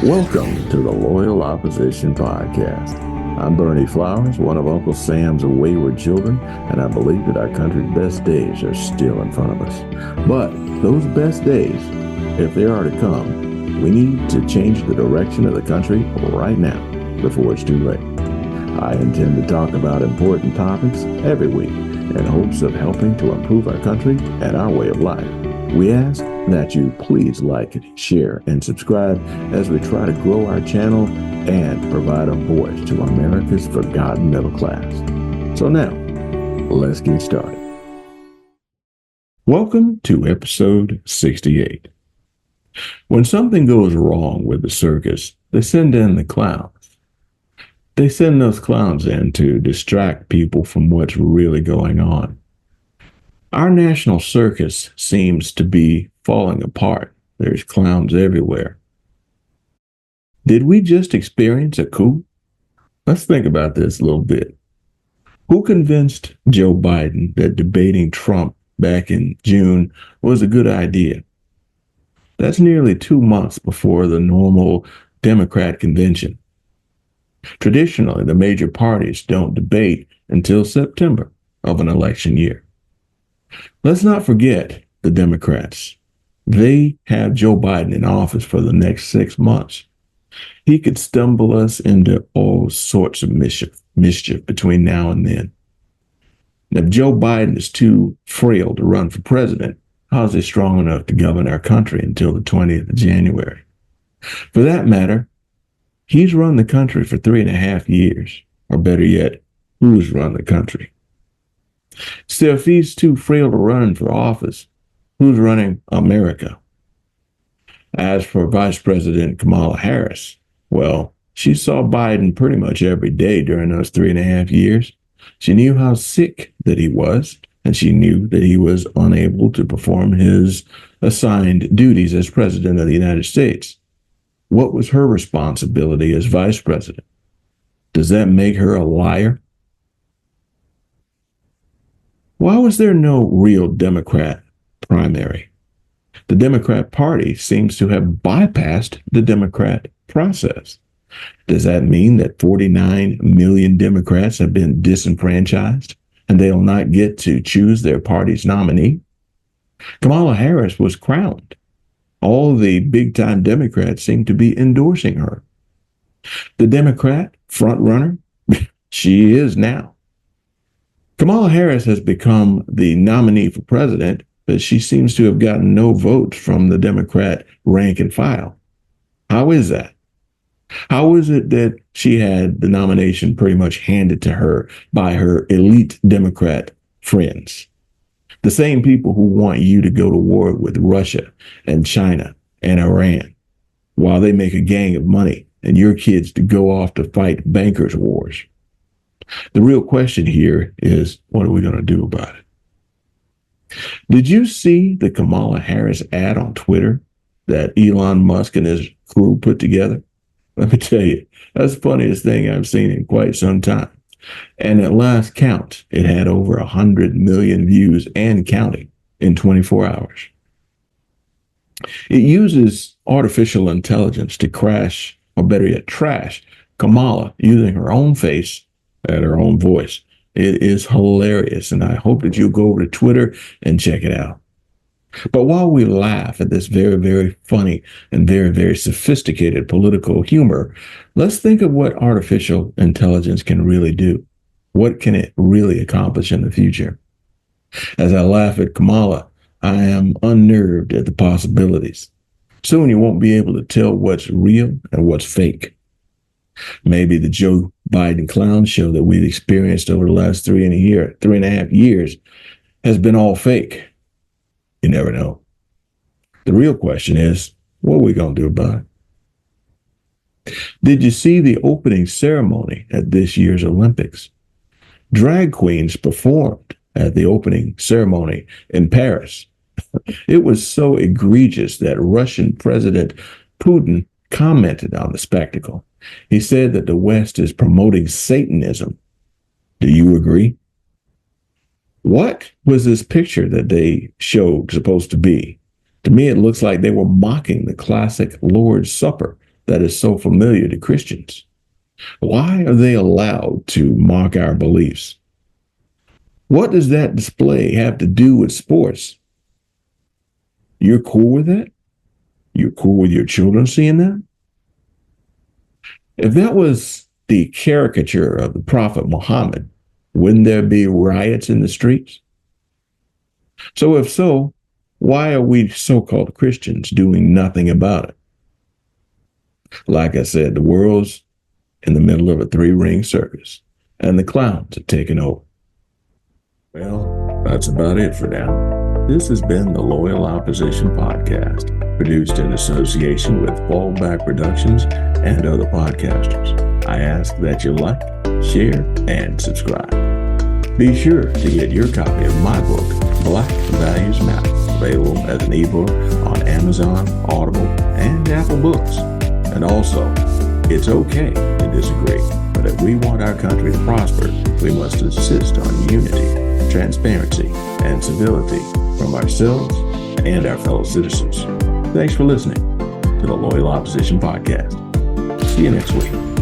Welcome to the Loyal Opposition Podcast. I'm Bernie Flowers, one of Uncle Sam's wayward children, and I believe that our country's best days are still in front of us. But those best days, if they are to come, we need to change the direction of the country right now before it's too late. I intend to talk about important topics every week in hopes of helping to improve our country and our way of life. We ask that you please like, share, and subscribe as we try to grow our channel and provide a voice to America's forgotten middle class. So now, let's get started. Welcome to episode 68. When something goes wrong with the circus, they send in the clowns. They send those clowns in to distract people from what's really going on. Our national circus seems to be falling apart. There's clowns everywhere. Did we just experience a coup? Let's think about this a little bit. Who convinced Joe Biden that debating Trump back in June was a good idea? That's nearly 2 months before the normal Democrat convention. Traditionally, the major parties don't debate until September of an election year. Let's not forget the Democrats. They have Joe Biden in office for the next 6 months. He could stumble us into all sorts of mischief between now and then. And if Joe Biden is too frail to run for president, how is he strong enough to govern our country until the 20th of January? For that matter, he's run the country for 3.5 years, or better yet, who's run the country? So if he's too frail to run for office, who's running America? As for Vice President Kamala Harris, well, she saw Biden pretty much every day during those 3.5 years. She knew how sick that he was, and she knew that he was unable to perform his assigned duties as President of the United States. What was her responsibility as Vice President? Does that make her a liar? Why was there no real Democrat primary? The Democrat Party seems to have bypassed the Democrat process. Does that mean that 49 million Democrats have been disenfranchised and they'll not get to choose their party's nominee? Kamala Harris was crowned. All the big-time Democrats seem to be endorsing her. The Democrat frontrunner, she is now. Kamala Harris has become the nominee for president, but she seems to have gotten no votes from the Democrat rank and file. How is that? How is it that she had the nomination pretty much handed to her by her elite Democrat friends? The same people who want you to go to war with Russia and China and Iran while they make a gang of money and your kids to go off to fight bankers' wars. The real question here is, what are we going to do about it? Did you see the Kamala Harris ad on Twitter that Elon Musk and his crew put together? Let me tell you, that's the funniest thing I've seen in quite some time. And at last count, it had over 100 million views and counting in 24 hours. It uses artificial intelligence to crash, or better yet, trash Kamala using her own face and her own voice. It is hilarious, and I hope that you'll go over to Twitter and check it out. But while we laugh at this very, very funny and very, very sophisticated political humor, let's think of what artificial intelligence can really do. What can it really accomplish in the future? As I laugh at Kamala, I am unnerved at the possibilities. Soon you won't be able to tell what's real and what's fake. Maybe the Joe Biden clown show that we've experienced over the last 3.5 years has been all fake. You never know. The real question is, what are we going to do about it? Did you see the opening ceremony at this year's Olympics? Drag queens performed at the opening ceremony in Paris. It was so egregious that Russian President Putin commented on the spectacle. He said that the West is promoting Satanism. Do you agree? What was this picture that they showed supposed to be? To me, it looks like they were mocking the classic Lord's Supper that is so familiar to Christians? Why are they allowed to mock our beliefs? What does that display have to do with sports? You're cool with that? You're cool with your children seeing that? If that was the caricature of the Prophet Muhammad, wouldn't there be riots in the streets? So if so, why are we so-called Christians doing nothing about it? Like I said, the world's in the middle of a three-ring circus, and the clowns are taking over. Well, that's about it for now. This has been the Loyal Opposition Podcast, produced in association with Fallback Productions and other podcasters. I ask that you like, share, and subscribe. Be sure to get your copy of my book, Black Values Matter, available as an ebook on Amazon, Audible, and Apple Books. And also, it's okay to disagree, but if we want our country to prosper, we must insist on unity, transparency, and civility from ourselves and our fellow citizens. Thanks for listening to the Loyal Opposition Podcast. See you next week.